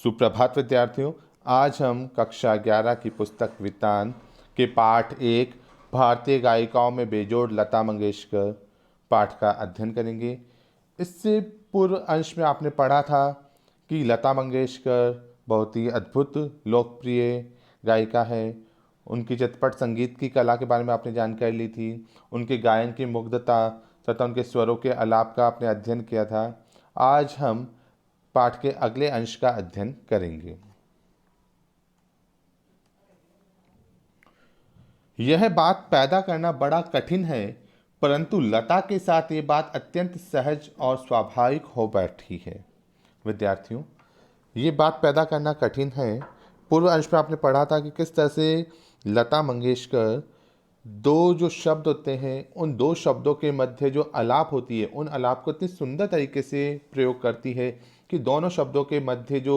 सुप्रभात विद्यार्थियों। आज हम कक्षा 11 की पुस्तक वितान के पाठ 1 भारतीय गायिकाओं में बेजोड़ लता मंगेशकर पाठ का अध्ययन करेंगे। इससे पूर्व अंश में आपने पढ़ा था कि लता मंगेशकर बहुत ही अद्भुत लोकप्रिय गायिका है। उनकी चटपट संगीत की कला के बारे में आपने जानकारी ली थी। उनके गायन की मुग्धता तथा उनके स्वरों के आलाप का आपने अध्ययन किया था। आज हम पाठ के अगले अंश का अध्ययन करेंगे। यह बात पैदा करना बड़ा कठिन है, परंतु लता के साथ ये बात अत्यंत सहज और स्वाभाविक हो बैठी है। विद्यार्थियों, ये बात पैदा करना कठिन है। पूर्व अंश में आपने पढ़ा था कि किस तरह से लता मंगेशकर दो जो शब्द होते हैं, उन दो शब्दों के मध्य जो आलाप होती है, उन आलाप को इतनी सुंदर तरीके से प्रयोग करती है कि दोनों शब्दों के मध्य जो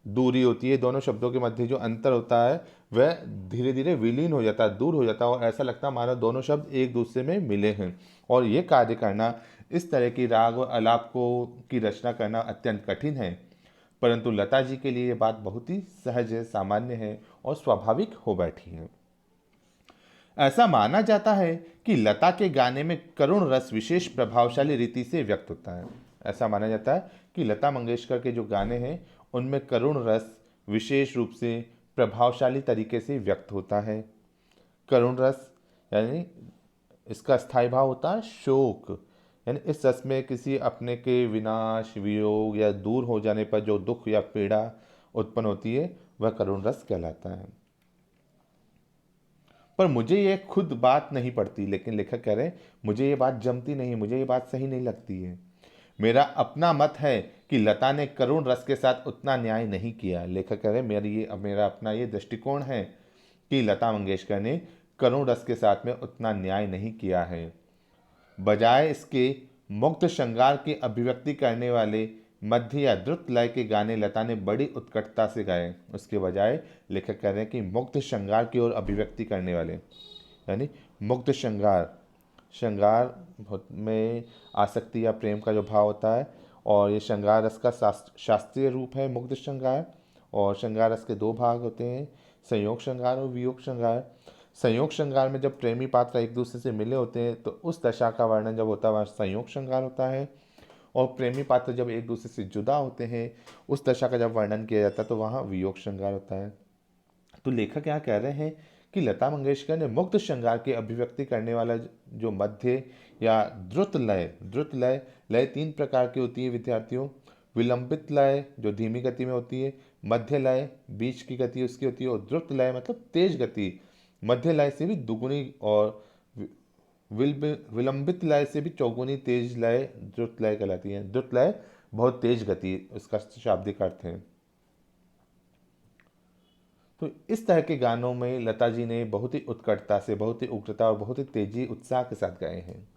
दूरी होती है, दोनों शब्दों के मध्य जो अंतर होता है, वह धीरे धीरे विलीन हो जाता है, दूर हो जाता है और ऐसा लगता है मानो दोनों शब्द एक दूसरे में मिले हैं। और ये कार्य करना, इस तरह की राग और आलाप को की रचना करना अत्यंत कठिन है, परंतु लता जी के लिए ये बात बहुत ही सहज है, सामान्य है और स्वाभाविक हो बैठी है। ऐसा माना जाता है कि लता के गाने में करुण रस विशेष प्रभावशाली रीति से व्यक्त होता है। ऐसा माना जाता है कि लता मंगेशकर के जो गाने हैं, उनमें करुण रस विशेष रूप से प्रभावशाली तरीके से व्यक्त होता है। करुण रस यानी इसका स्थायी भाव होता है शोक, यानी इस रस में किसी अपने के विनाश, वियोग या दूर हो जाने पर जो दुख या पीड़ा उत्पन्न होती है, वह करुण रस कहलाता है। पर मुझे ये खुद बात नहीं पड़ती, लेकिन लेखक कह रहे हैं मुझे ये बात जमती नहीं, मुझे ये बात सही नहीं लगती है। मेरा अपना मत है कि लता ने करुण रस के साथ उतना न्याय नहीं किया। लेखक कह रहे हैं मेरा अपना ये दृष्टिकोण है कि लता मंगेशकर ने करुण रस के साथ में उतना न्याय नहीं किया है। बजाय इसके मुग्ध श्रृंगार की अभिव्यक्ति करने वाले मध्य या द्रुत लय के गाने लता ने बड़ी उत्कटता से गाए। उसके बजाय लेखक कह रहे हैं कि मुग्ध श्रृंगार की ओर अभिव्यक्ति करने वाले, यानी मुग्ध श्रृंगार, श्रृंगार में आसक्ति या प्रेम का जो भाव होता है, और ये श्रृंगार रस का शास्त्रीय रूप है मुग्ध श्रृंगार। और श्रृंगार रस के दो भाग होते हैं, संयोग श्रृंगार और वियोग श्रृंगार। संयोग श्रृंगार में जब प्रेमी पात्र एक दूसरे से मिले होते हैं तो उस दशा का वर्णन जब होता है वह संयोग श्रृंगार होता है, और प्रेमी पात्र जब एक दूसरे से जुदा होते हैं उस दशा का जब वर्णन किया जाता है तो वहाँ वियोग श्रृंगार होता है। तो लेखक यहाँ कह रहे हैं कि लता मंगेशकर ने मुक्त श्रृंगार की अभिव्यक्ति करने वाला जो मध्य या द्रुत लय, लय तीन प्रकार की होती है विद्यार्थियों। विलंबित लय जो धीमी गति में होती है, मध्य लय बीच की गति उसकी होती है, और द्रुत लय मतलब तेज गति। मध्य लय से भी दुगुनी और विलंबित लय से भी चौगुनी तेज लय द्रुत लय कहलाती है। द्रुत लय बहुत तेज गति, उसका शाब्दिक अर्थ है। तो इस तरह के गानों में लता जी ने बहुत ही उत्कटता से, बहुत ही उग्रता और बहुत ही तेजी उत्साह के साथ गाए हैं।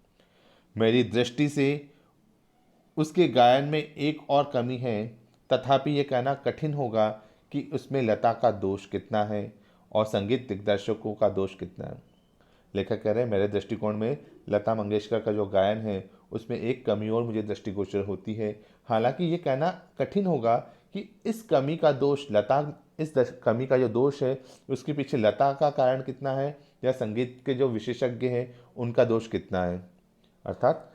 मेरी दृष्टि से उसके गायन में एक और कमी है, तथापि यह कहना कठिन होगा कि उसमें लता का दोष कितना है और संगीत दिग्दर्शकों का दोष कितना है। लेखक कह रहे हैं मेरे दृष्टिकोण में लता मंगेशकर का जो गायन है उसमें एक कमी और मुझे दृष्टिगोचर होती है। हालांकि ये कहना कठिन होगा कि इस कमी का दोष कमी का जो दोष है उसके पीछे लता का कारण कितना है या संगीत के जो विशेषज्ञ हैं उनका दोष कितना है। अर्थात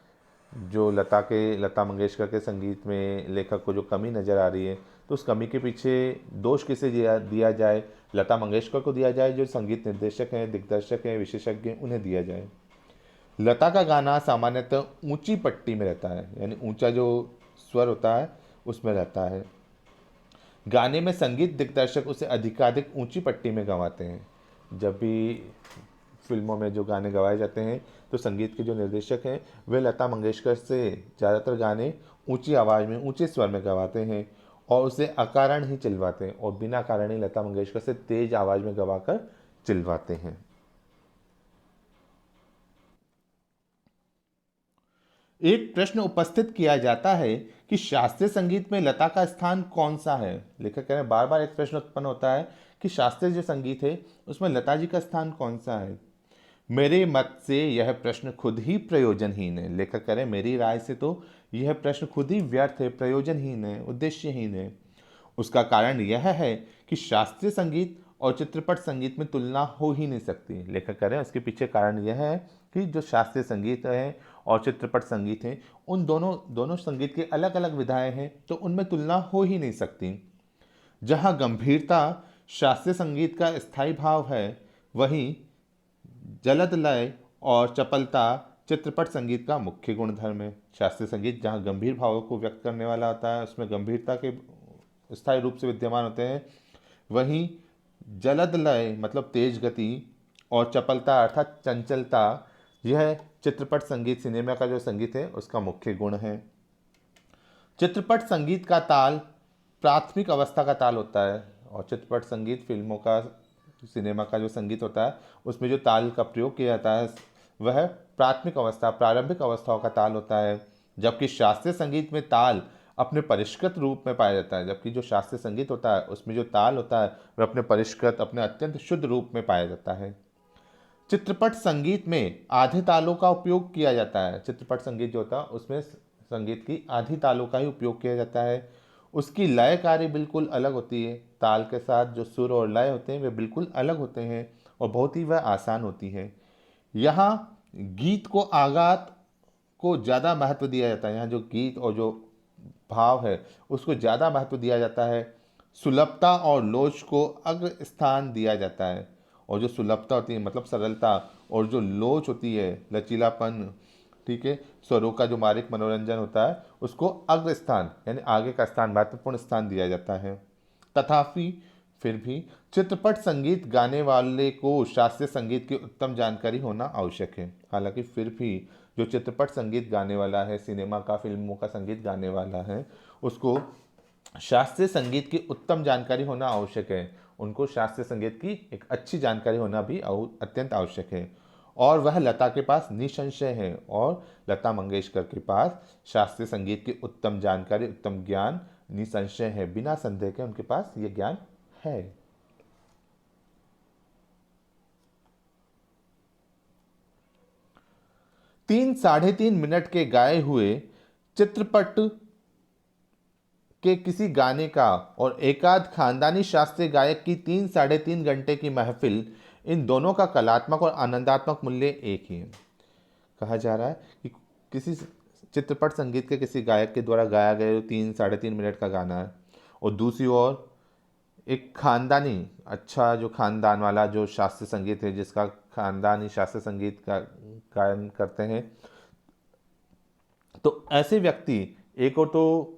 जो लता मंगेशकर के संगीत में लेखक को जो कमी नज़र आ रही है, तो उस कमी के पीछे दोष किसे दिया जाए। लता मंगेशकर को दिया जाए, जो संगीत निर्देशक हैं, दिग्दर्शक हैं, विशेषज्ञ हैं, उन्हें दिया जाए। लता का गाना सामान्यतः ऊंची पट्टी में रहता है, यानी ऊंचा जो स्वर होता है उसमें रहता है। गाने में संगीत दिग्दर्शक उसे अधिकाधिक ऊंची पट्टी में गवाते हैं। जब भी फिल्मों में जो गाने गवाए जाते हैं तो संगीत के जो निर्देशक हैं वे लता मंगेशकर से ज़्यादातर गाने ऊंची आवाज़ में, ऊंचे स्वर में गवाते हैं और उसे अकारण ही चिल्वाते हैं, और बिना कारण ही लता मंगेशकर से तेज आवाज़ में गवाकर चिल्वाते हैं। एक प्रश्न उपस्थित किया जाता है कि शास्त्रीय संगीत में लता का स्थान कौन सा है। लेखक कह रहे हैं बार बार एक प्रश्न उत्पन्न होता है कि शास्त्रीय जो संगीत है उसमें लता जी का स्थान कौन सा है। मेरे मत से यह प्रश्न खुद ही प्रयोजनहीन है। लेखक कह रहे हैं मेरी राय से तो यह प्रश्न खुद ही व्यर्थ है, प्रयोजनहीन है, उद्देश्यहीन है। उसका कारण यह है कि शास्त्रीय संगीत और चित्रपट संगीत में तुलना हो ही नहीं सकती। लेखक कह रहे हैं उसके पीछे कारण यह है कि जो शास्त्रीय संगीत है और चित्रपट संगीत है, उन दोनों संगीत की अलग अलग विधाएं हैं, तो उनमें तुलना हो ही नहीं सकती। जहाँ गंभीरता शास्त्रीय संगीत का स्थायी भाव है, वहीं जलद लय और चपलता चित्रपट संगीत का मुख्य गुणधर्म है। शास्त्रीय संगीत जहाँ गंभीर भावों को व्यक्त करने वाला होता है, उसमें गंभीरता के स्थायी रूप से विद्यमान होते हैं, वहीं जलद लय मतलब तेज गति और चपलता अर्थात चंचलता, यह चित्रपट संगीत सिनेमा का जो संगीत है उसका मुख्य गुण है। चित्रपट संगीत का ताल प्राथमिक अवस्था का ताल होता है, और चित्रपट संगीत फिल्मों का सिनेमा का जो संगीत होता है उसमें जो ताल का प्रयोग किया जाता है वह प्राथमिक अवस्था प्रारंभिक अवस्थाओं का ताल होता है। जबकि शास्त्रीय संगीत में ताल अपने परिष्कृत रूप में पाया जाता है, जबकि जो शास्त्रीय संगीत होता है उसमें जो ताल होता है वह अपने परिष्कृत अपने अत्यंत शुद्ध रूप में पाया जाता है। चित्रपट संगीत में आधे तालों का उपयोग किया जाता है। चित्रपट संगीत जो होता है उसमें संगीत की आधी तालों का ही उपयोग किया जाता है। उसकी लय कार्य बिल्कुल अलग होती है। ताल के साथ जो सुर और लय होते हैं वे बिल्कुल अलग होते हैं और बहुत ही वह आसान होती है। यहाँ गीत को आगात को ज़्यादा महत्व दिया जाता है। यहाँ जो गीत और जो भाव है उसको ज़्यादा महत्व दिया जाता है। सुलभता और लोच को अग्र स्थान दिया जाता है। और जो सुलभता होती है मतलब सरलता, और जो लोच होती है लचीलापन, ठीक है, स्वरों का जो मारिक मनोरंजन होता है उसको अग्र स्थान यानी आगे का स्थान महत्वपूर्ण स्थान दिया जाता है। तथापि फिर भी चित्रपट संगीत गाने वाले को शास्त्रीय संगीत की उत्तम जानकारी होना आवश्यक है। हालांकि फिर भी जो चित्रपट संगीत गाने वाला है, सिनेमा का फिल्मों का संगीत गाने वाला है, उसको शास्त्रीय संगीत की उत्तम जानकारी होना आवश्यक है। उनको शास्त्रीय संगीत की एक अच्छी जानकारी होना भी अत्यंत आवश्यक है। और वह लता के पास निसंशय है, और लता मंगेशकर के पास शास्त्रीय संगीत की उत्तम जानकारी उत्तम ज्ञान निसंशय है। बिना संदेह के उनके पास ये ज्ञान है। तीन 3.5 मिनट के गाए हुए चित्रपट के किसी गाने का और एकाध खानदानी शास्त्रीय गायक की 3-3.5 घंटे की महफिल, इन दोनों का कलात्मक और आनंदात्मक मूल्य एक ही है। कहा जा रहा है कि किसी चित्रपट संगीत के किसी गायक के द्वारा गाया गया जो 3-3.5 मिनट का गाना है, और दूसरी ओर एक खानदानी अच्छा जो खानदान वाला जो शास्त्रीय संगीत है जिसका खानदानी शास्त्रीय संगीत का गायन करते हैं, तो ऐसे व्यक्ति एक और तो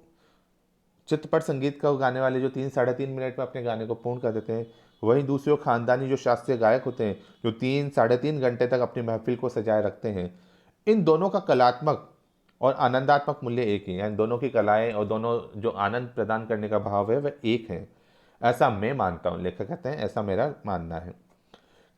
चित्रपट संगीत का गाने वाले जो 3-3.5 मिनट में अपने गाने को पूर्ण कर देते हैं, वहीं दूसरी ओर खानदानी जो शास्त्रीय गायक होते हैं जो 3-3.5 घंटे तक अपनी महफिल को सजाए रखते हैं। इन दोनों का कलात्मक और आनंदात्मक मूल्य एक ही है, यानी दोनों की कलाएं और दोनों जो आनंद प्रदान करने का भाव है वह एक है। ऐसा मैं मानता हूँ, लेखक कहते हैं ऐसा मेरा मानना है।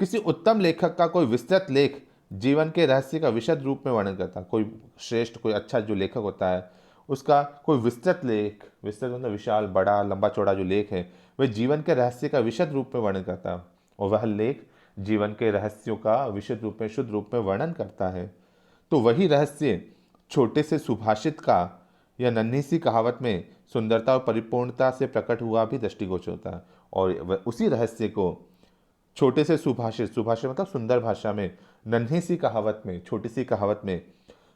किसी उत्तम लेखक का कोई विस्तृत लेख जीवन के रहस्य का विशद रूप में वर्णन करता है। कोई श्रेष्ठ कोई अच्छा जो लेखक होता है उसका कोई विस्तृत लेख, विस्तृत मतलब विशाल बड़ा लंबा चौड़ा जो लेख है वह जीवन के रहस्य का विशद रूप में वर्णन करता है, और वह लेख जीवन के रहस्यों का विशद रूप में शुद्ध रूप में वर्णन करता है। तो वही रहस्य छोटे से सुभाषित का या नन्ही सी कहावत में सुंदरता और परिपूर्णता से प्रकट हुआ भी दृष्टिगोचर होता है, और उसी रहस्य को छोटे से सुभाषित, सुभाषित मतलब सुंदर भाषा में, नन्ही सी कहावत में छोटी सी कहावत में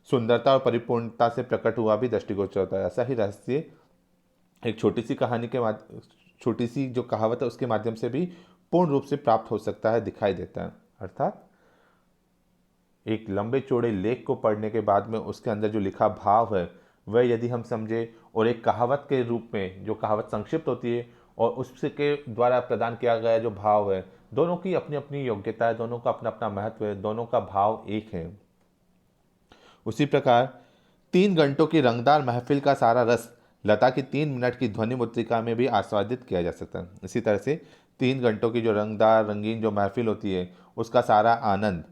सुंदरता और परिपूर्णता से प्रकट हुआ भी दृष्टिगोचर होता है। ऐसा ही रहस्य एक छोटी सी कहानी के छोटी सी जो कहावत है उसके माध्यम से भी पूर्ण रूप से प्राप्त हो सकता है, दिखाई देता है। अर्थात एक लंबे चौड़े लेख को पढ़ने के बाद में उसके अंदर जो लिखा भाव है वह यदि हम समझे, और एक कहावत के रूप में जो कहावत संक्षिप्त होती है और उसके द्वारा प्रदान किया गया जो भाव है, दोनों की अपनी अपनी योग्यता है, दोनों का अपना अपना महत्व है, दोनों का भाव एक है। उसी प्रकार 3 घंटों की रंगदार महफिल का सारा रस लता की 3 मिनट की ध्वनि मुद्रिका में भी आस्वादित किया जा सकता है। इसी तरह से 3 घंटों की जो रंगदार रंगीन जो महफिल होती है उसका सारा आनंद,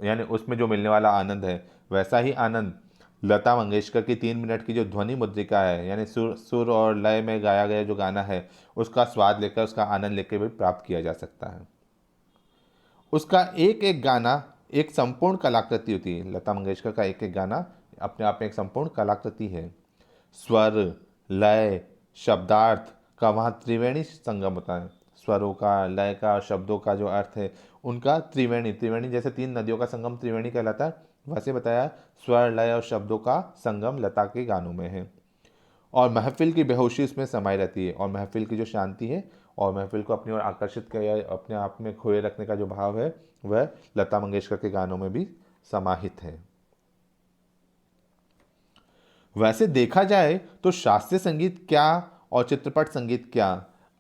यानी उसमें जो मिलने वाला आनंद है, वैसा ही आनंद लता मंगेशकर की 3 मिनट की जो ध्वनि मुद्रिका है, यानी सुर और लय में गाया गया जो गाना है, उसका स्वाद लेकर उसका आनंद लेकर भी प्राप्त किया जा सकता है। उसका एक एक गाना एक संपूर्ण कलाकृति होती है। लता मंगेशकर का एक एक गाना अपने आप में एक संपूर्ण कलाकृति है। स्वर, लय, शब्दार्थ, का वहाँ त्रिवेणी संगम होता है। स्वरों का, लय का, शब्दों का जो अर्थ है उनका त्रिवेणी, त्रिवेणी जैसे तीन नदियों का संगम त्रिवेणी कहलाता है, वैसे बताया स्वर, लय और शब्दों का संगम लता के गानों में है। और महफिल की बेहोशी उसमें समाई रहती है, और महफिल की जो शांति है और महफिल को अपनी ओर आकर्षित कर या अपने आप में खोए रखने का जो भाव है वह लता मंगेशकर के गानों में भी समाहित है। वैसे देखा जाए तो शास्त्रीय संगीत क्या और चित्रपट संगीत क्या,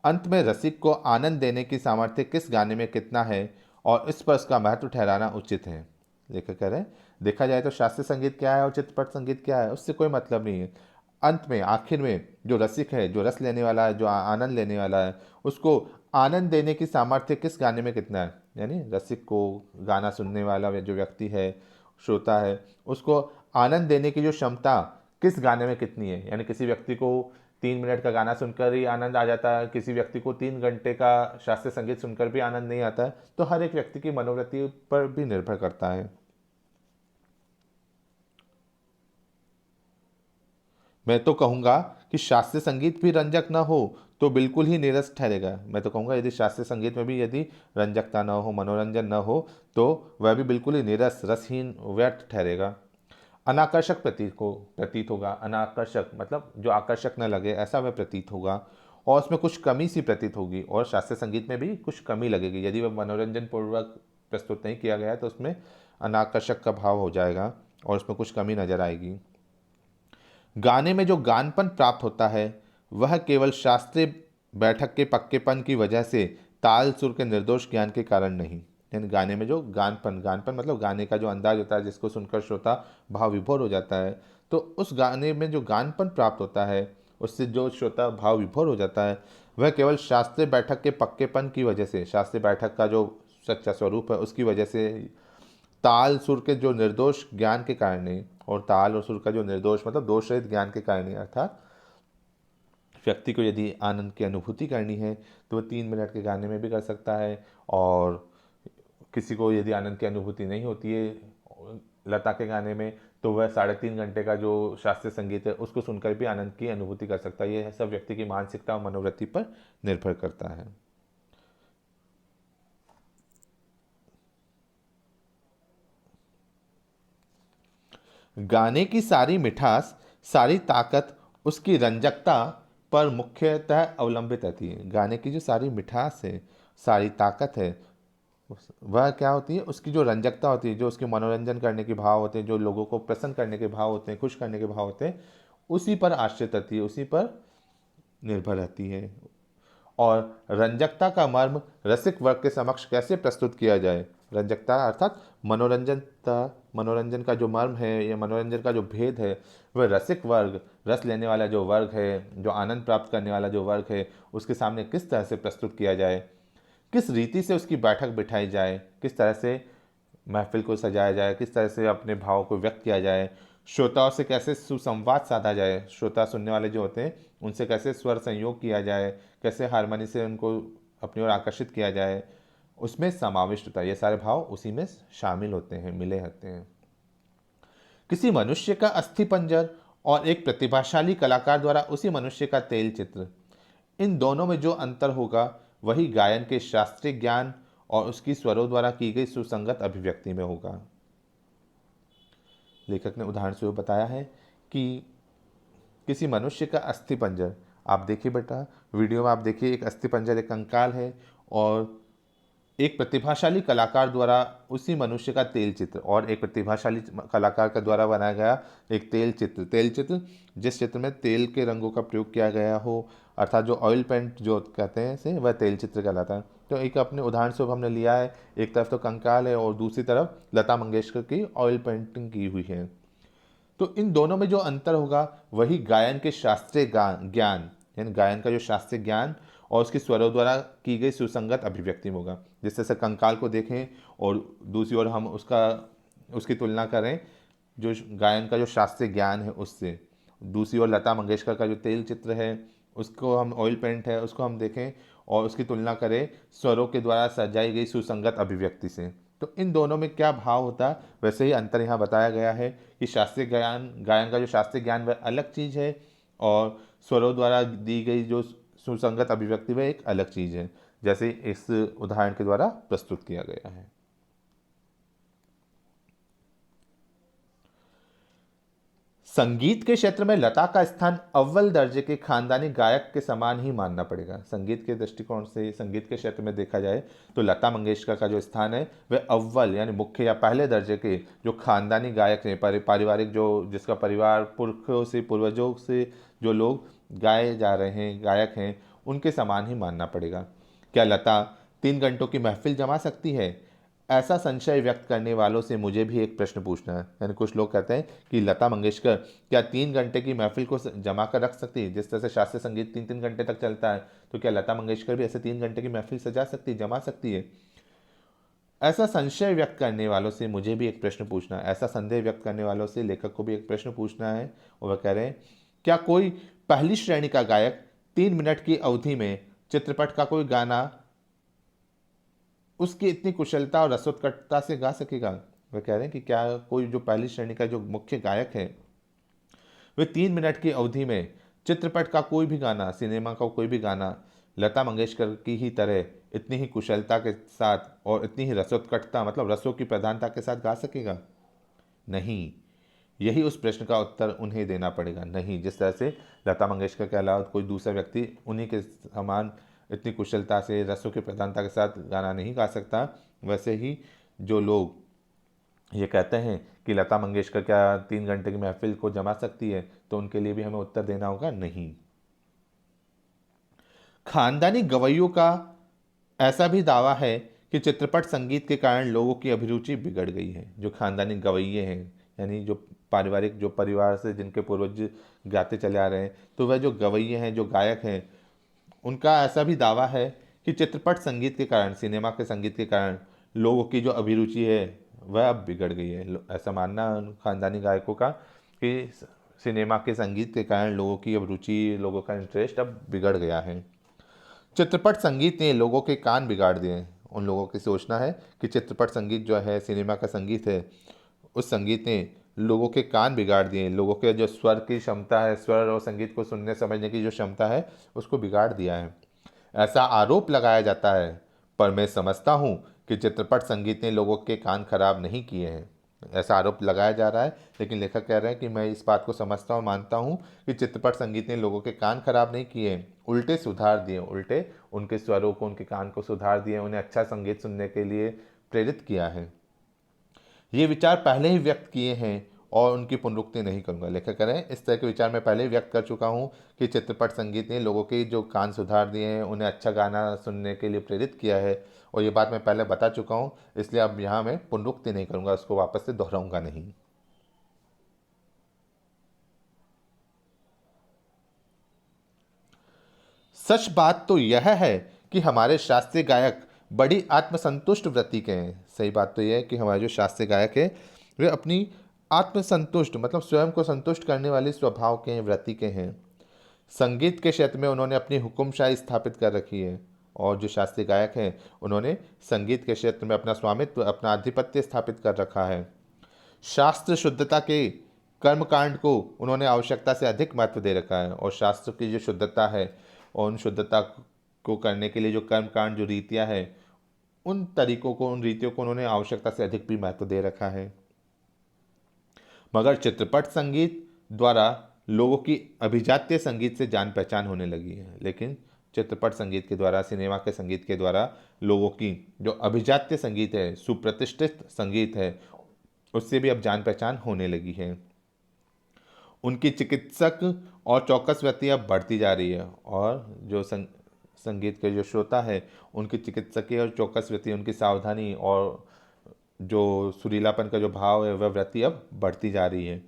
अंत में रसिक को आनंद देने की सामर्थ्य किस गाने में कितना है और इस पर उसका महत्व ठहराना उचित है। लेखक कह रहे हैं देखा जाए तो शास्त्रीय संगीत क्या है और चित्रपट संगीत क्या है उससे कोई मतलब नहीं है। अंत में, आखिर में जो रसिक है, जो रस लेने वाला है, जो आनंद लेने वाला है, उसको आनंद देने की सामर्थ्य किस गाने में कितना है, यानी रसिक को, गाना सुनने वाला जो व्यक्ति है, श्रोता है, उसको आनंद देने की जो क्षमता किस गाने में कितनी है। यानी किसी व्यक्ति को 3 मिनट का गाना सुनकर ही आनंद आ जाता है, किसी व्यक्ति को 3 घंटे का शास्त्रीय संगीत सुनकर भी आनंद नहीं आता है। तो हर एक व्यक्ति की मनोवृत्ति पर भी निर्भर करता है। मैं तो कहूँगा कि शास्त्रीय संगीत भी रंजक न हो तो बिल्कुल ही नीरस ठहरेगा। मैं तो कहूँगा यदि शास्त्रीय संगीत में भी यदि रंजकता न हो, मनोरंजन न हो, तो वह भी बिल्कुल ही नीरस, रसहीन, व्यर्थ ठहरेगा। अनाकर्षक प्रतीत होगा। अनाकर्षक मतलब जो आकर्षक न लगे ऐसा वह प्रतीत होगा, और उसमें कुछ कमी सी प्रतीत होगी, और शास्त्रीय संगीत में भी कुछ कमी लगेगी। यदि वह मनोरंजन पूर्वक प्रस्तुत नहीं किया गया है तो उसमें अनाकर्षक का भाव हो जाएगा और उसमें कुछ कमी नजर आएगी। गाने में जो गानपन प्राप्त होता है वह केवल शास्त्रीय बैठक के पक्केपन की वजह से, ताल सुर के निर्दोष ज्ञान के कारण नहीं। यानी गाने में जो गानपन, गानपन मतलब गाने का जो अंदाज होता है जिसको सुनकर श्रोता भाव विभोर हो जाता है, तो उस गाने में जो गानपन प्राप्त होता है उससे जो श्रोता भाव विभोर हो जाता है वह केवल शास्त्रीय बैठक के पक्केपन की वजह से, शास्त्रीय बैठक का जो सच्चा स्वरूप है उसकी वजह से, ताल सुर के जो निर्दोष ज्ञान के कारण नहीं। और ताल और सुर का जो निर्दोष मतलब दोष रहित ज्ञान के कारण नहीं, अर्थात व्यक्ति को यदि आनंद की अनुभूति करनी है तो वह 3 मिनट के गाने में भी कर सकता है, और किसी को यदि आनंद की अनुभूति नहीं होती है लता के गाने में तो वह 3.5 घंटे का जो शास्त्रीय संगीत है उसको सुनकर भी आनंद की अनुभूति कर सकता है। यह सब व्यक्ति की मानसिकता और मनोवृत्ति पर निर्भर करता है। गाने की सारी मिठास, सारी ताकत उसकी रंजकता पर मुख्यतः अवलंबित रहती है। गाने की जो सारी मिठास है, सारी ताकत है, वह क्या होती है, उसकी जो रंजकता होती है, जो उसके मनोरंजन करने के भाव होते हैं, जो लोगों को प्रसन्न करने के भाव होते हैं, खुश करने के भाव होते हैं, उसी पर आश्रित रहती है, उसी पर निर्भर रहती है। और रंजकता का मर्म रसिक वर्ग के समक्ष कैसे प्रस्तुत किया जाए। रंजकता अर्थात मनोरंजनता, मनोरंजन का जो मर्म है या मनोरंजन का जो भेद है वह रसिक वर्ग, रस लेने वाला जो वर्ग है, जो आनंद प्राप्त करने वाला जो वर्ग है, उसके सामने किस तरह से प्रस्तुत किया जाए, किस रीति से उसकी बैठक बिठाई जाए, किस तरह से महफिल को सजाया जाए, किस तरह से अपने भाव को व्यक्त किया जाए, श्रोताओं से कैसे सुसंवाद साधा जाए, श्रोता सुनने वाले जो होते हैं उनसे कैसे स्वर संयोग किया जाए, कैसे हारमोनी से उनको अपनी ओर आकर्षित किया जाए, उसमें समाविष्ट होता है। ये सारे भाव उसी में शामिल होते हैं, मिले होते हैं। किसी मनुष्य का अस्थि पंजर और एक प्रतिभाशाली कलाकार द्वारा उसी मनुष्य का तेल चित्र, इन दोनों में जो अंतर होगा वही गायन के शास्त्रीय ज्ञान और उसकी स्वरों द्वारा की गई सुसंगत अभिव्यक्ति में होगा। लेखक ने उदाहरण से बताया है कि किसी मनुष्य का अस्थि पंजर, आप देखिए बेटा वीडियो में, आप देखिए एक अस्थि पंजर, एक कंकाल है, और एक प्रतिभाशाली कलाकार द्वारा उसी मनुष्य का तेल चित्र, और एक प्रतिभाशाली कलाकार का द्वारा बनाया गया एक तेल चित्र। तेल चित्र जिस चित्र में तेल के रंगों का प्रयोग किया गया हो, अर्थात जो ऑयल पेंट जो कहते हैं इसे, वह तेल चित्र कहलाता है। तो एक अपने उदाहरण से हमने लिया है, एक तरफ तो कंकाल है और दूसरी तरफ लता मंगेशकर की ऑयल पेंटिंग की हुई है। तो इन दोनों में जो अंतर होगा वही गायन के शास्त्रीय ज्ञान, यानी गायन का जो शास्त्रीय ज्ञान और उसके स्वरों द्वारा की गई सुसंगत अभिव्यक्ति में होगा। जिस तरह से कंकाल को देखें और दूसरी ओर हम उसकी तुलना करें जो गायन का जो शास्त्रीय ज्ञान है उससे, दूसरी ओर लता मंगेशकर का जो तेल चित्र है उसको हम, ऑयल पेंट है उसको हम देखें और उसकी तुलना करें स्वरों के द्वारा सजाई गई सुसंगत अभिव्यक्ति से, तो इन दोनों में क्या भाव होता है वैसे ही अंतर यहाँ बताया गया है कि शास्त्रीय गायन, गायन का जो शास्त्रीय ज्ञान वह अलग चीज़ है, और स्वरों द्वारा दी गई जो सुसंगत अभिव्यक्ति वह एक अलग चीज है, जैसे इस उदाहरण के द्वारा प्रस्तुत किया गया है। संगीत के क्षेत्र में लता का स्थान अव्वल दर्जे के खानदानी गायक के समान ही मानना पड़ेगा। संगीत के दृष्टिकोण से, संगीत के क्षेत्र में देखा जाए तो लता मंगेशकर का जो स्थान है वह अव्वल यानी मुख्य या पहले दर्जे के जो खानदानी गायक हैं, पारिवारिक जो जिसका परिवार पुरखों से, पूर्वजों से जो लोग गाए जा रहे हैं, गायक हैं, उनके समान ही मानना पड़ेगा। क्या लता 3 घंटों की महफिल जमा सकती है? ऐसा संशय व्यक्त करने वालों से मुझे भी एक प्रश्न पूछना है। यानी कुछ लोग कहते हैं कि लता मंगेशकर क्या 3 घंटे की महफिल को जमा कर रख सकती है? जिस तरह से शास्त्रीय संगीत 3-3 घंटे तक चलता है, तो क्या लता मंगेशकर भी ऐसे 3 घंटे की महफिल सजा सकती है, जमा सकती है? ऐसा संशय व्यक्त करने वालों से मुझे भी एक प्रश्न पूछना है, ऐसा संदेह व्यक्त करने वालों से लेखक को भी एक प्रश्न पूछना है। और वह कह रहे हैं, क्या कोई पहली श्रेणी का गायक 3 मिनट की अवधि में चित्रपट का कोई गाना उसकी इतनी कुशलता और रसोत्कटता से गा सकेगा? वह कह रहे हैं कि क्या कोई जो पहली श्रेणी का जो मुख्य गायक है वे 3 मिनट की अवधि में चित्रपट का कोई भी गाना, सिनेमा का कोई भी गाना लता मंगेशकर की ही तरह इतनी ही कुशलता के साथ और इतनी ही रसोत्कटता मतलब रसों की प्रधानता के साथ गा सकेगा? नहीं। यही उस प्रश्न का उत्तर उन्हें देना पड़ेगा। नहीं, जिस तरह से लता मंगेशकर के अलावा कोई दूसरा व्यक्ति उन्हीं के समान इतनी कुशलता से, रसों की प्रधानता के साथ गाना नहीं गा सकता, वैसे ही जो लोग ये कहते हैं कि लता मंगेशकर क्या 3 घंटे की महफिल को जमा सकती है, तो उनके लिए भी हमें उत्तर देना होगा नहीं। खानदानी गवैयों का ऐसा भी दावा है कि चित्रपट संगीत के कारण लोगों की अभिरुचि बिगड़ गई है। जो खानदानी गवैये हैं, यानी जो पारिवारिक, जो परिवार से जिनके पूर्वज गाते चले आ रहे हैं, तो वह जो गवैये हैं, जो गायक हैं, उनका ऐसा भी दावा है कि चित्रपट संगीत के कारण, सिनेमा के संगीत के कारण लोगों की जो अभिरुचि है वह अब बिगड़ गई है। ऐसा मानना खानदानी गायकों का कि सिनेमा के संगीत के कारण लोगों की अभिरुचि, लोगों का इंटरेस्ट अब बिगड़ गया है। चित्रपट संगीत ने लोगों के कान बिगाड़ दिए। उन लोगों की सोचना है कि चित्रपट संगीत जो है, सिनेमा का संगीत है, उस संगीत ने लोगों के कान बिगाड़ दिए। लोगों के जो स्वर की क्षमता है, स्वर और संगीत को सुनने समझने की जो क्षमता है, उसको बिगाड़ दिया है, ऐसा आरोप लगाया जाता है। पर मैं समझता हूँ कि चित्रपट संगीत ने लोगों के कान खराब नहीं किए हैं। ऐसा आरोप लगाया जा रहा है, लेकिन लेखक कह रहे हैं कि मैं इस बात को समझता हूँ, मानता हूँ कि चित्रपट संगीत ने लोगों के कान खराब नहीं किए हैं, उल्टे सुधार दिए, उल्टे उनके स्वरों को, उनके कान को सुधार दिए, उन्हें अच्छा संगीत सुनने के लिए प्रेरित किया है। ये विचार पहले ही व्यक्त किए हैं और उनकी पुनरुक्ति नहीं करूंगा। लेखक कह रहे हैं, इस तरह के विचार मैं पहले ही व्यक्त कर चुका हूँ कि चित्रपट संगीत ने लोगों के जो कान सुधार दिए हैं, उन्हें अच्छा गाना सुनने के लिए प्रेरित किया है, और ये बात मैं पहले बता चुका हूँ, इसलिए अब यहाँ मैं पुनरुक्ति नहीं करूंगा, उसको वापस से दोहराऊंगा नहीं। सच बात तो यह है कि हमारे शास्त्रीय गायक बड़ी आत्मसंतुष्ट वृत्ति के हैं। सही बात तो यह है कि हमारे जो शास्त्रीय गायक है वे अपनी आत्मसंतुष्ट मतलब स्वयं को संतुष्ट करने वाले स्वभाव के हैं, वृत्ति के हैं। संगीत के क्षेत्र में उन्होंने अपनी हुकुमशाही स्थापित कर रखी है, और जो शास्त्रीय गायक हैं उन्होंने संगीत के क्षेत्र में अपना स्वामित्व, अपना आधिपत्य स्थापित कर रखा है। शास्त्र शुद्धता के कर्मकांड को उन्होंने आवश्यकता से अधिक महत्व दे रखा है, और शास्त्र की जो शुद्धता है और उन शुद्धता को करने के लिए जो कर्मकांड, जो रीतियां हैं, उन तरीकों को, उन रीतियों को उन्होंने आवश्यकता से अधिक भी महत्व दे रखा है। मगर चित्रपट संगीत द्वारा लोगों की अभिजात्य संगीत से जान पहचान होने लगी है। लेकिन चित्रपट संगीत के द्वारा, सिनेमा के संगीत के द्वारा लोगों की जो अभिजात्य संगीत है, सुप्रतिष्ठित संगीत है, उससे भी अब जान पहचान होने लगी है। उनकी चिकित्सक और चौकस वृत्ति अब बढ़ती जा रही है, और जो संगीत के जो श्रोता है उनकी चिकित्सकीय और चौकस वृत्ति, उनकी सावधानी और जो सुरीलापन का जो भाव है, वह वृत्ति अब बढ़ती जा रही है।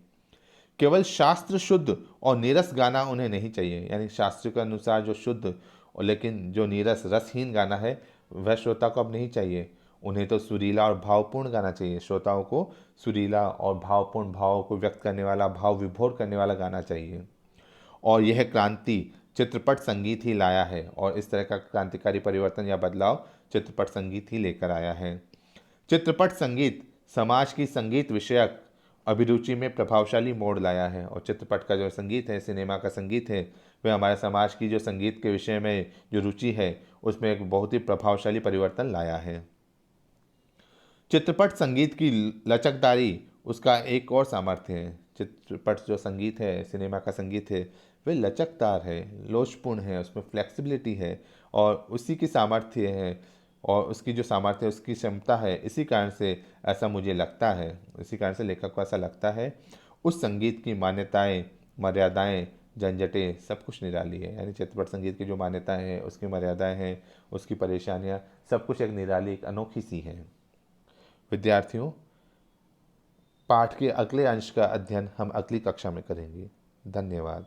केवल शास्त्र शुद्ध और नीरस गाना उन्हें नहीं चाहिए, यानी शास्त्र के अनुसार जो शुद्ध और लेकिन जो नीरस, रसहीन गाना है, वह श्रोता को अब नहीं चाहिए। उन्हें तो सुरीला और भावपूर्ण गाना चाहिए। श्रोताओं को सुरीला और भावपूर्ण, भाव को व्यक्त करने वाला, भाव विभोर करने वाला गाना चाहिए। और यह क्रांति चित्रपट संगीत ही लाया है, और इस तरह का क्रांतिकारी परिवर्तन या बदलाव चित्रपट संगीत ही लेकर आया है। चित्रपट संगीत समाज की संगीत विषयक अभिरुचि में प्रभावशाली मोड़ लाया है, और चित्रपट का जो संगीत है, सिनेमा का संगीत है, वे हमारे समाज की जो संगीत के विषय में जो रुचि है उसमें एक बहुत ही प्रभावशाली परिवर्तन लाया है। चित्रपट संगीत की लचकदारी उसका एक और सामर्थ्य है। चित्रपट जो संगीत है, सिनेमा का संगीत है, वे लचकदार है, लोचपूर्ण है, उसमें फ्लेक्सिबिलिटी है और उसी की सामर्थ्य है और उसकी जो सामर्थ्य है उसकी क्षमता है। इसी कारण से ऐसा मुझे लगता है, इसी कारण से लेखक को ऐसा लगता है उस संगीत की मान्यताएं, मर्यादाएं, झंझटें सब कुछ निराली है। यानी चित्रपट संगीत की जो मान्यताएं हैं, उसकी मर्यादाएं हैं, उसकी परेशानियां, सब कुछ एक निराली, एक अनोखी सी हैं। विद्यार्थियों, पाठ के अगले अंश का अध्ययन हम अगली कक्षा में करेंगे। धन्यवाद।